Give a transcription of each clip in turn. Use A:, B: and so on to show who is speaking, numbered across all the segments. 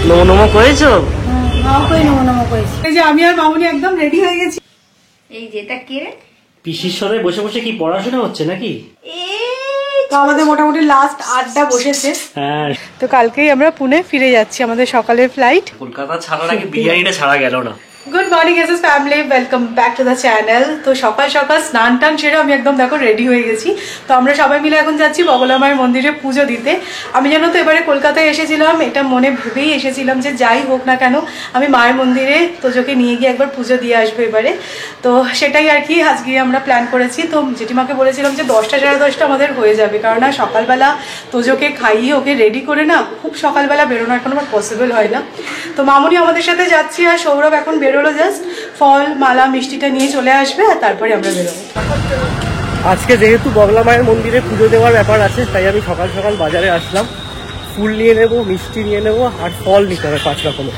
A: নমো নমো করেছো?
B: এই যে আমি আর মামুনি একদম রেডি হয়ে গেছি।
C: এই যেটা কে রে?
A: পিসির সাথে বসে বসে কি পড়াশোনা হচ্ছে নাকি?
B: তো আমাদের মোটামুটি লাস্ট আড্ডা বসেছে।
A: হ্যাঁ,
B: তো কালকেই আমরা পুনে ফিরে যাচ্ছি, আমাদের সকালের ফ্লাইট।
A: কলকাতা ছাড়ার আগে বিরিয়ানিটা ছাড়া গেল না।
B: Good morning SS family, welcome back to the channel. তো সকাল সকাল স্নান টান সেরে আমি একদম দেখো রেডি হয়ে গেছি। তো আমরা সবাই মিলে এখন যাচ্ছি বগলা মায়ের মন্দিরে পুজো দিতে। আমি জানো তো এবারে কলকাতায় এসেছিলাম, এটা মনে ভেবেই এসেছিলাম যে যাই হোক না কেন আমি মায়ের মন্দিরে তোজোকে নিয়ে গিয়ে একবার পুজো দিয়ে আসবো এবারে। তো সেটাই আর কি আজকে আমরা প্ল্যান করেছি। তো জেঠিমাকে বলেছিলাম যে 10টা সাড়ে 10টা আমাদের হয়ে যাবে, কারণ না সকালবেলা তোজোকে খাইয়ে ওকে রেডি করে না খুব সকালবেলা বেরোনো এখন আমার পসিবল হয় না। তো মামুনি আমাদের সাথে যাচ্ছি, আর সৌরভ এখন বেরোলো, জাস্ট ফল মালা মিষ্টিটা নিয়ে চলে আসবে আর তারপরে আমরা বেরোবো।
A: আজকে যেহেতু বগলা মায়ের মন্দিরে পুজো দেওয়ার ব্যাপার আছে, তাই আমি সকাল সকাল বাজারে আসলাম। ফুল নিয়ে নেব, মিষ্টি নিয়ে নেব, আর ফল নিতে হবে 5 রকমের।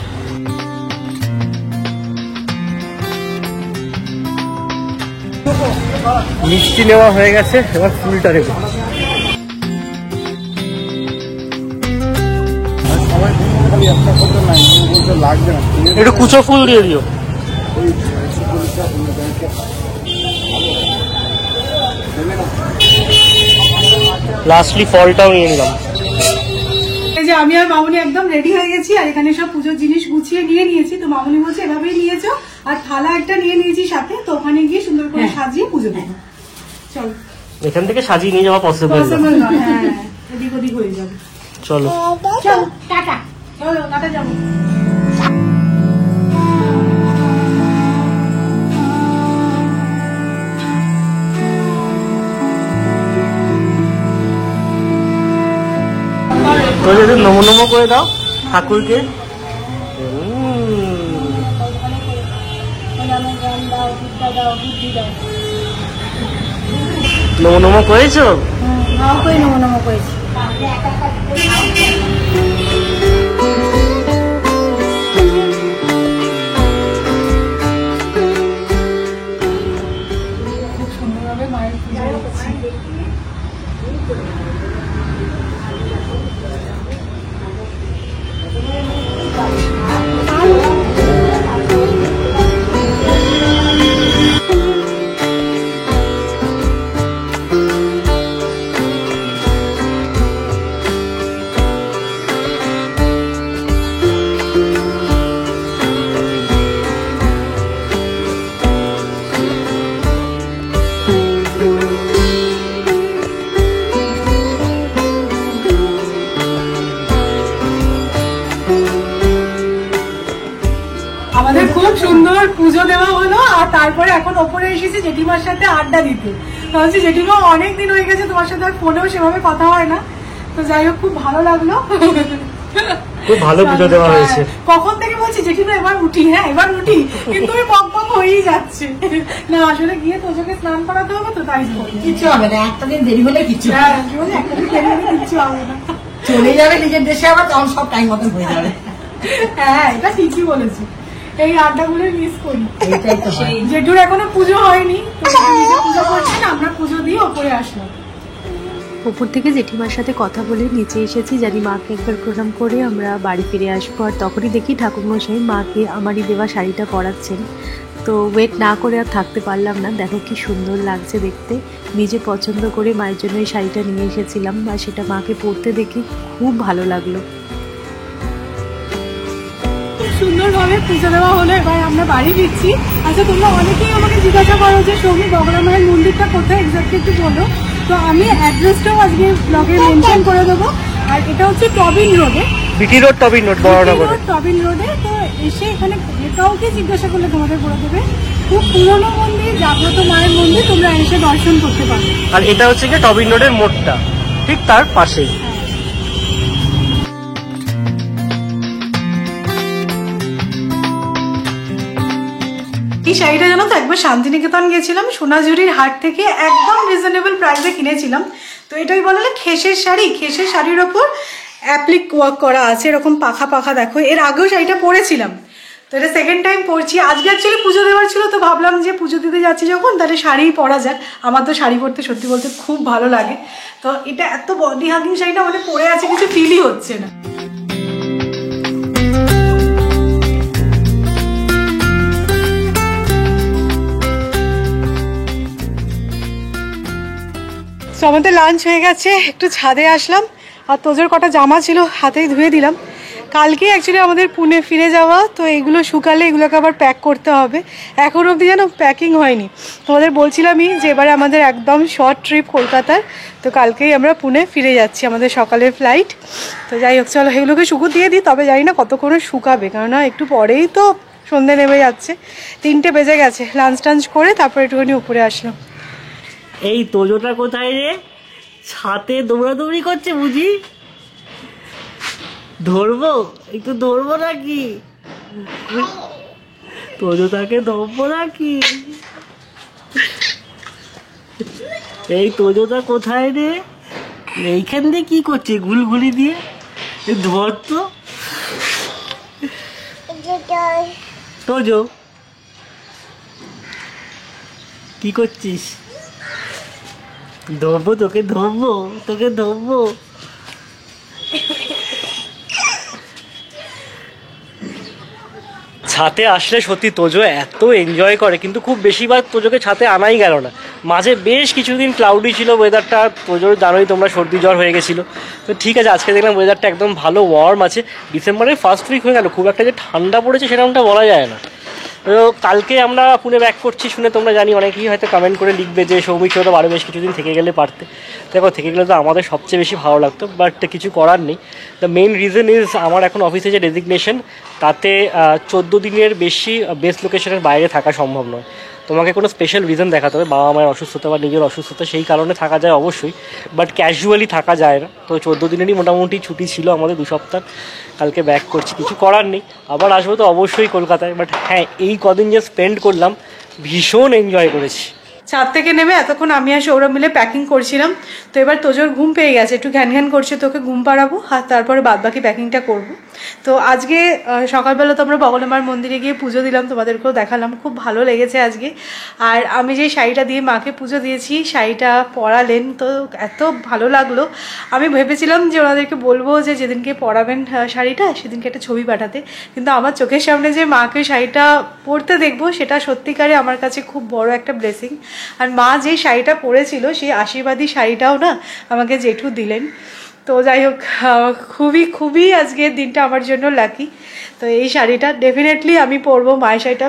A: মিষ্টি নেওয়া হয়ে গেছে, এবার ফুলটা নেব। একটু কুচো ফুল দিয়ে দিও। লাস্টলি ফলটাও নিয়ে নিলাম।
B: এই যে আমি আর মামুনি একদম রেডি হয়ে গেছি, আর এখানে সব পুজোর জিনিস গুছিয়ে নিয়ে নিয়েছি। তো মামুনি বলছে এভাবেই নিয়েছো, আর থালা একটা নিয়ে নিয়েছি সাথে, তো ওখানে গিয়ে সুন্দর করে সাজিয়ে পুজো দেবো। চলো,
A: এখান থেকে সাজিয়ে নিয়ে যাওয়া পসিবল না।
B: হ্যাঁ, এদিক ওদিক হয়ে যাবে।
A: চলো
B: চলো টাটা, চলো টাটা যাবো।
A: তো যদি নমো নমো করে দাও ঠাকুরকে। নমো নমো করেছো?
B: নমো নমো করেছি। খুব সুন্দরভাবে মায়ের পুজো হচ্ছে। আমাদের খুব সুন্দর পুজো দেওয়া হলো, আর তারপরে এখন ওপরে এসেছি জেঠিমার সাথে আড্ডা দিতে। ভাবছি জেঠিমা অনেকদিন হয়ে গেছে তোমার সাথে আর ফোনেও সেভাবে কথা হয় না। তো যাই হোক, খুব ভালো লাগলো,
A: খুব ভালো পুজো দেওয়া হয়েছে।
B: কখন থেকে বলছি জেঠিমা এবার উঠি, হ্যাঁ এবার উঠি, কিন্তু ওই পক পক হয়েই যাচ্ছে। না আসলে গিয়ে তোজোকে স্নান করাতে হবে, তো তাই
D: কিচ্ছু হবে না, একটা দিন দেরি হলে কিচ্ছু
B: একটা দিন দেরি হলে কিচ্ছু হবে না,
D: চলে যাবে নিজের দেশে, আবার তখন সব টাইম মতন হয়ে যাবে।
B: হ্যাঁ এটা ঠিকই বলেছি, এই আড্ডাগুলো মিস করি।
D: এইটাই তো হয়।
B: জেঠুর এখনো পুজো হয়নি, পুজো করছেন, আমরা পুজো দিয়ে ওপরে আসলাম।
E: ওপর থেকে জেঠিমার সাথে কথা বলে নিচে এসেছি, জানি মাকে একবার প্রণাম করে আমরা বাড়ি ফিরে আসবো। আর তখনই দেখি ঠাকুরমশাই মাকে আমারই দেওয়া শাড়িটা পরাচ্ছেন। তো ওয়েট না করে আর থাকতে পারলাম না, দেখো কি সুন্দর লাগছে দেখতে। নিজে পছন্দ করে মায়ের জন্য এই শাড়িটা নিয়ে এসেছিলাম, আর সেটা মাকে পরতে দেখি খুব ভালো লাগলো।
B: সুন্দরভাবে পুজো দেওয়া হলো, এবার আমরা বাড়ি ফিরছি। আচ্ছা, তোমরা অনেকেই আমাকে জিজ্ঞাসা করো যে সৌমি বগলা মায়ের মন্দিরটা কোথায় এক্স্যাক্টলি একটু বলো। তো আমি অ্যাড্রেসটাও আজকে ব্লগে মেনশন করে দেবো। আর এটা হচ্ছে টবিন রোডে,
A: বিটি রোড, টবিন রোড, বড়নগরে।
B: টবিন রোডে। তো এসে এখানে কাউকে জিজ্ঞাসা করলে তোমাদের বলে দেবে। খুব পুরনো মন্দির, জাগ্রত মায়ের মন্দির, তোমরা এসে দর্শন করতে পারো।
A: আর এটা হচ্ছে কি টবিন রোডের মোড়টা, ঠিক তার পাশেই।
B: এই শাড়িটা জানো তো, একবার শান্তিনিকেতন গেছিলাম, সোনাঝুরির হাট থেকে একদম রিজনেবল প্রাইসে কিনেছিলাম। তো এটাই বলে খেসের শাড়ি, খেসের শাড়ির ওপর অ্যাপ্লিক ওয়ার্ক করা আছে, এরকম পাখা পাখা। দেখো, এর আগেও শাড়িটা পরেছিলাম, তো এটা সেকেন্ড টাইম পরছি। আজকে অ্যাকচুয়ালি পুজো দেওয়ার ছিল, তো ভাবলাম যে পুজো দিতে যাচ্ছি যখন, তাহলে শাড়িই পরা যাক। আমার তো শাড়ি পরতে সত্যি বলতে খুব ভালো লাগে। তো এটা এত বডি হাগিং শাড়িটা মানে পরে আছে, কিছু ফিলই হচ্ছে না। তো আমাদের লাঞ্চ হয়ে গেছে, একটু ছাদে আসলাম আর তোজোর কটা জামা ছিল হাতেই ধুয়ে দিলাম। কালকে অ্যাকচুয়ালি আমাদের পুনে ফিরে যাওয়া, তো এগুলো শুকালে এগুলোকে আবার প্যাক করতে হবে। এখন অবধি যেন প্যাকিং হয়নি। তোমাদের বলছিলামই যে এবারে আমাদের একদম শর্ট ট্রিপ কলকাতার, তো কালকেই আমরা পুনে ফিরে যাচ্ছি, আমাদের সকালের ফ্লাইট। তো যাই হোক, চলো এগুলোকে শুকো দিয়ে দিই, তবে জানি না কতক্ষণে শুকাবে, কেননা একটু পরেই তো সন্ধে নেমে যাচ্ছে, 3টে বেজে গেছে। লাঞ্চ টাঞ্চ করে তারপর একটুখানি উপরে আসলাম।
A: এই তোজোটা কোথায় রে? ছাতে দৌড়াদৌড়ি করছে বুঝি? ধরবো, একটু ধরবো নাকি? তোজোটাকে ধরবো নাকি? এই তোজোটা কোথায় রে? এইখান দিয়ে কি করছে গুলগুলি দিয়ে? ধর তো তোজো, কি করছিস? ধরবো তোকে, ধরবো তোকে, ধরবো। ছাতে আসলে সত্যি তোজো এত এনজয় করে, কিন্তু খুব বেশিবার তোজোকে ছাতে আনাই গেল না। মাঝে বেশ কিছুদিন ক্লাউডি ছিল ওয়েদারটা, তোজোর জানোই তোমরা, সর্দি জ্বর হয়ে গেছিলো। তো ঠিক আছে, আজকে দেখলাম ওয়েদারটা একদম ভালো ওয়ার্ম আছে। ডিসেম্বরের ফার্স্ট উইক হয়ে গেল, খুব একটা যে ঠান্ডা পড়েছে সেরকমটা বলা যায় না। তো কালকে আমরা পুনে ব্যাক করছি শুনে তোমরা জানি অনেকেই হয়তো কমেন্ট করে লিখবে যে সৌমিক তো আরও বেশ কিছুদিন থেকে গেলে পারতে। দেখো, থেকে গেলে তো আমাদের সবচেয়ে বেশি ভালো লাগতো, বাট কিছু করার নেই। দ্য মেইন রিজন ইজ আমার এখন অফিসে যে রেজিগনেশন, তাতে 14 দিনের বেশি বেস্ট লোকেশনের বাইরে থাকা সম্ভব নয়। তোমাকে কোনো স্পেশাল রিজন দেখাতে হবে, বাবা মায়ের অসুস্থতা বা নিজের অসুস্থতা, সেই কারণে থাকা যায় অবশ্যই, বাট ক্যাজুয়ালি থাকা যায় না। তো 14 দিনেরই মোটামুটি ছুটি ছিল আমাদের, 2 সপ্তাহ। কালকে ব্যাক করছি, কিছু করার নেই, আবার আসবো তো অবশ্যই কলকাতায়। বাট হ্যাঁ, এই কদিন যে স্পেন্ড করলাম ভীষণ এনজয় করেছি।
B: ছাদ থেকে নেমে এতক্ষণ আমি আর সৌরভ মিলে প্যাকিং করছিলাম। তো এবার তোজোর ঘুম পেয়ে গেছে, একটু ঘ্যান ঘ্যান করছে, তোকে ঘুম পাড়াবো আর তারপরে বাদবাকি প্যাকিংটা করবো। তো আজকে সকালবেলা তো আমরা বগলামার মন্দিরে গিয়ে পুজো দিলাম, তোমাদেরকেও দেখালাম, খুব ভালো লেগেছে আজকে। আর আমি যে শাড়িটা দিয়ে মাকে পুজো দিয়েছি, শাড়িটা পরালেন, তো এত ভালো লাগলো। আমি ভেবেছিলাম যে ওনাদেরকে বলবো যে যেদিনকে পরাবেন শাড়িটা সেদিনকে একটা ছবি পাঠাতে, কিন্তু আমার চোখের সামনে যে মাকে শাড়িটা পরতে দেখবো, সেটা সত্যিকারে আমার কাছে খুব বড় একটা ব্লেসিং। আর মা যে শাড়িটা পরেছিল সেই আশীর্বাদী শাড়িটাও না আমাকে জেঠু দিলেন। তো যাই হোক, খুবই খুবই আজকের দিনটা আমার জন্য লাকি। তো এই শাড়িটা ডেফিনেটলি আমি পরবো, মায়ের শাড়িটা।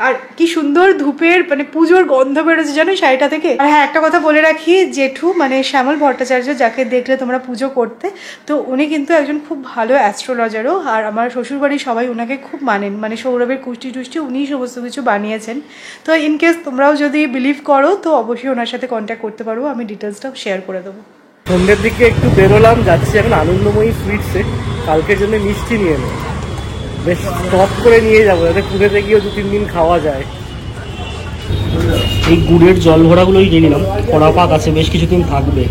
B: আর কি সুন্দর ধূপের মানে পুজোর গন্ধ বেরোচ্ছে জানো শাড়িটা থেকে। আর হ্যাঁ, একটা কথা বলে রাখি, জেঠু মানে শ্যামল ভট্টাচার্য, যাকে দেখলে তোমরা পুজো করতে, তো উনি কিন্তু একজন খুব ভালো অ্যাস্ট্রোলজারও। আর আমার শ্বশুরবাড়ির সবাই ওনাকে খুব মানেন, মানে সৌরভের কুষ্টি টুষ্টি উনিই সমস্ত কিছু বানিয়েছেন। তো ইনকেস তোমরাও যদি বিলিভ করো তো অবশ্যই ওনার সাথে কন্ট্যাক্ট করতে পারো, আমি ডিটেলসটাও শেয়ার করে দেবো।
A: সন্ধ্যের দিকে একটু বেরোলাম, যাচ্ছি এখন আনন্দময়ী সুইটসে, কালকের জন্য মিষ্টি নিয়ে নেব, বেশ স্টক করে নিয়ে যাবো যাতে পুনেতে গিয়েও 2-3 দিন খাওয়া যায়। এই গুড়ের জল ভরাগুলোই নিয়ে নিলাম, কড়া পাক আছে, বেশ কিছুদিন থাকবে।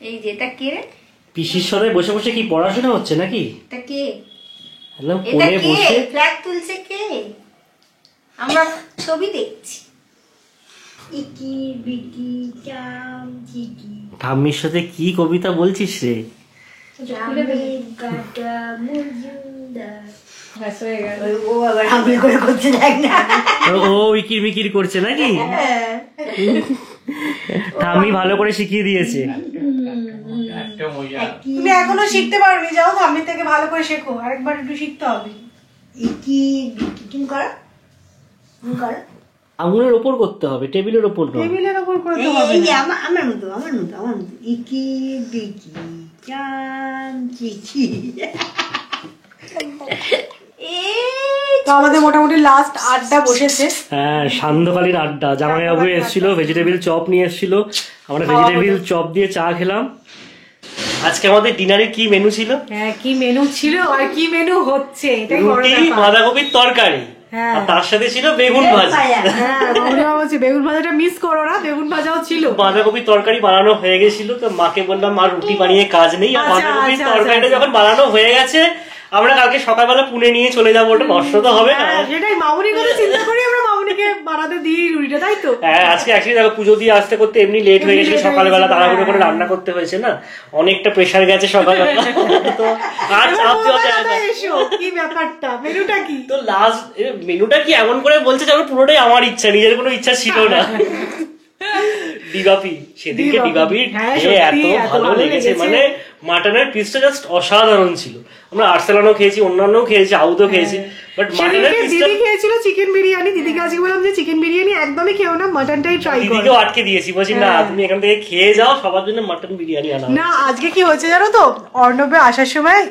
C: এই যেটা কে রে?
A: পিসির সাথে বসে বসে কি পড়াশোনা হচ্ছে নাকি?
C: এটা কে?
A: বললাম
C: এটা
A: কোলে
C: কে?
A: বসে
C: ফ্ল্যাগ তুলছে কে? আমরা ছবি দেখছি। ইকি বিকি চাম চিকি
A: ঠাম্মির সাথে কি কবিতা বলছিস রে?
D: আমি করে করছি দেখ না।
A: ও ইকির মিকির করছে নাকি? ঠাম্মি ভালো করে শিখিয়ে দিয়েছে।
B: তুমি এখনো শিখতে পারোনি, যাও ঠাম্মির থেকে ভালো করে শেখো, আরেকবার একটু শিখতে হবে।
D: ইকি বিকি তুমি করো, তুমি করো।
A: আঙুলের ওপর করতে হবে, টেবিলের ওপর নয়।
B: টেবিলের ওপর করতে
D: এই
B: হবে
D: এই
B: না।
D: যে আমার মতো আমার মতো আমার মতো ইকি বিকি চাম চিকি।
B: তো আমাদের মোটামুটি লাস্ট আড্ডা বসেছে।
A: হ্যাঁ, সান্ধ্যকালীন আড্ডা। জামাইবাবু এসেছিল, ভেজিটেবিল চপ নিয়ে এসেছিল, আমরা ভেজিটেবিল চপ দিয়ে চা খেলাম। আজকে আমাদের ডিনারে কি মেনু ছিল?
B: হ্যাঁ, কি মেনু ছিল আর কি মেনু হচ্ছে এটাই বড়
A: রুটি,
B: ব্যাপার।
A: বাঁধাকপির তরকারি,
B: হ্যাঁ।
A: আর তার সাথে ছিল বেগুন ভাজা।
B: হ্যাঁ, মামুনিমা বলছে বেগুন ভাজাটা মিস করো না, বেগুন ভাজাও ছিল।
A: বাঁধাকপির তরকারি বানানো হয়ে গেছিল, তো মাকে বললাম মা রুটি বানিয়ে কাজ নেই, আর
B: আচ্ছা,
A: বাঁধাকপির
B: আচ্ছা,
A: তরকারিটা
B: আচ্ছা।
A: যখন বানানো হয়ে গেছে আমরা কালকে সকালবেলা পুনে নিয়ে চলে যাবো, ওটা নষ্ট তো হবে না।
B: হ্যাঁ, সেটাই মামুনির কথা চিন্তা করি আমরা মামুনিকে বানাতে দিই রুটিটা, তাই তো।
A: হ্যাঁ, আজকে অ্যাকচুয়ালি দেখো পুজো দিয়ে আসতে করতে এমনি লেট হয়ে গেছে,
B: late হয়ে
A: সকালবেলা
B: গেছে,
A: তাড়াহুড়ো করে
B: হ্যাঁ।
A: রান্না করতে হয়েছে না, অনেকটা প্রেশার গেছে সকালবেলা। তো আর
B: এবার
A: চাপ দেওয়া
B: তোমার
A: যায় না।
B: কথায় এসো, কি ব্যাপারটা, মেনুটা কি?
A: তো লাস্ট মেনুটা কি এমন করে বলছে যেন পুরোটাই আমার ইচ্ছা, নিজের কোনো ইচ্ছা ছিল না। ডিবাপি সেদিনকে ডিবাপি
B: হ্যাঁ,
A: এত
B: সত্যি, এত
A: ভালো
B: ভালো
A: লেগেছে,
B: লেগেছে।
A: মানে মাটনের পিসটা জাস্ট অসাধারণ ছিল। আমরা আর্সেলানও খেয়েছি, অন্যান্যও খেয়েছি, আউদও খেয়েছি, বাট মাটনের
B: সেদিনকে
A: পিসটা
B: দিদি খেয়েছিল চিকেন বিরিয়ানি, দিদিকে আজকে বললাম যে চিকেন বিরিয়ানি একদমই খেও না, মাটনটাই ট্রাই করো।
A: দিদিকেও আটকে দিয়েছি, বলছি না
B: হ্যাঁ।
A: তুমি এখান থেকে খেয়ে যাও, সবার জন্য মাটন বিরিয়ানি আনা
B: না আজকে কি হয়েছে জানো তো, অর্ণবে আসার সময়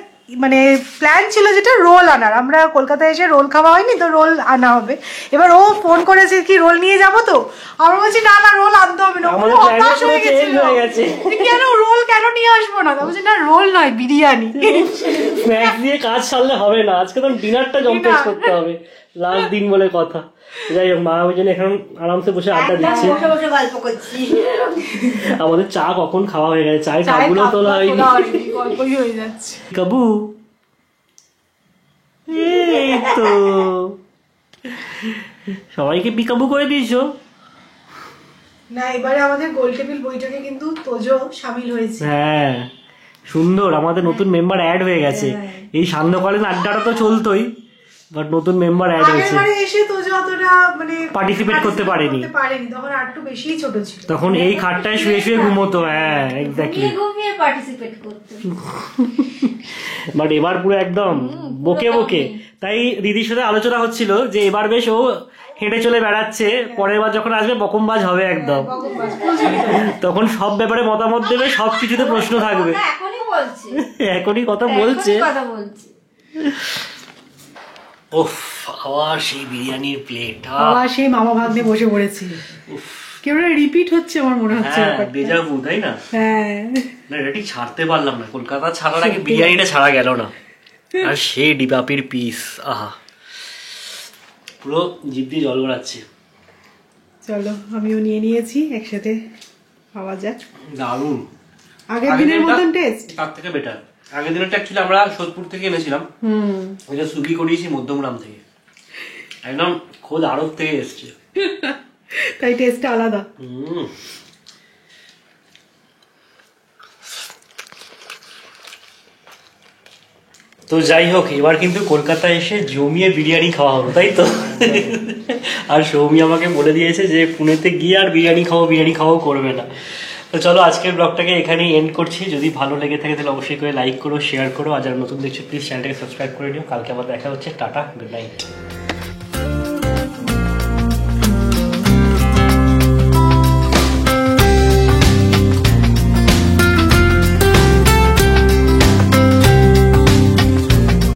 B: মানে প্ল্যান ছিল যেটা রোল আনার, আমরা কলকাতায় এসে রোল খাওয়া হয়নি তো রোল আনা হবে। এবার ও ফোন করেছে কি রোল নিয়ে যাবো, তো আমরা বলছি না না রোল আনতে হবে না, ও
A: আমাদের
B: হতাশ
A: plan
B: হয়ে
A: পুরো change
B: গেছিল
A: হয়ে গেছে।
B: যে কেন রোল কেন নিয়ে আসবো না, তো বলছি না রোল নয় বিরিয়ানি।
A: স্ন্যাক্স দিয়ে কাজ সারলে হবে না, আজকে তো ডিনারটা জম্পেশ
B: Dinner।
A: করতে হবে, লাস্ট দিন বলে কথা। যাই হোক, মা ওই জন্য এখন আরামসে বসে আড্ডা
D: একদম
A: দিচ্ছে।
D: বসে বসে গল্প করছি।
A: আমাদের চা কখন খাওয়া হয়ে গেছে, চায়ের
B: চায়ের
A: কাপগুলো
B: কাপটা
A: তোলা হয়নি।
B: তোলা হয়নি, গল্পই হয়ে যাচ্ছে।
A: কাবু এই তো সবাইকে পিকাবু করে দিয়েছো।
B: না এবারে আমাদের গোল টেবিল বইটাকে কিন্তু তোজো সামিল হয়েছে।
A: হ্যাঁ সুন্দর, আমাদের নতুন মেম্বার অ্যাড হয়ে গেছে। এই সান্ধ্যকালীন আড্ডাটা তো চলতোই, বাট নতুন মেম্বার অ্যাড হয়েছে।
B: আগেরবারে এসে তোজো অতটা মানে
A: Participate করতে পারেনি।
B: তখন আর একটু বেশিই ছোট ছিল।
A: তখন এই খাটটায় শুয়ে শুয়ে ঘুমোতো। হ্যাঁ এক্স্যাক্টলি।
C: ঘুমিয়ে ঘুমিয়ে পার্টিসিপেট করতে।
A: বাট এবার পুরো একদম বকে বকে। তাই দিদির সাথে আলোচনা হচ্ছিল যে এবার বেশ ও হেঁটে চলে বেড়াচ্ছে, পরের বার যখন আসবে বকমবাজ হবে একদম। তখন সব ব্যাপারে মতামত দেবে, সব কিছুতে প্রশ্ন থাকবে।
C: কথা এখনই বলছে,
A: এখনই কথা বলছে।
C: এখনই কথা বলছে।
A: ওফ আবার সেই বিরিয়ানির প্লেট।
B: বাবা সেই মামা ভাগ্নে বসে পড়েছি, কেউ রিপিট হচ্ছে আমার মনে হচ্ছে
A: হ্যাঁ
B: ব্যাপারটা।
A: দেজাভু, তাই না?
B: হ্যাঁ
A: না এটা ঠিক ছাড়তে পারলাম না, কলকাতা ছাড়ার আগে বিরিয়ানিটা ছাড়া গেল না। আর সেই ডিবাপির পিস, আহা পুরো জিভ দিয়ে জল গড়াচ্ছে।
B: চলো আমিও নিয়ে নিয়েছি, একসাথে খাওয়া যাক।
A: দারুণ,
B: আগের দিনের মতন টেস্ট।
A: তার থেকে বেটার। আগের দিনটা অ্যাকচুয়ালি আমরা সোদপুর থেকে এনেছিলাম, ওইটা সুগি করিয়েছি মধ্যমগ্রাম থেকে, একদম খোদ আড়ত থেকে এসছে।
B: তাই টেস্টটা আলাদা।
A: তো যাই হোক, এবার কিন্তু কলকাতায় এসে জমিয়ে বিরিয়ানি খাওয়া হবে, তাই তো? আর সৌমি আমাকে বলে দিয়েছে যে পুনেতে গিয়ে আর বিরিয়ানি খাওয়াও করবে না। তো চলো আজকের ব্লগটাকে এখানেই এন্ড করছি। যদি ভালো লেগে থাকে তাহলে অবশ্যই করে লাইক করো, শেয়ার করো, আর যারা নতুন দেখছো প্লিজ চ্যানেলটাকে সাবস্ক্রাইব করে নিও। কালকে আবার দেখা হচ্ছে, টাটা, গুড নাইট।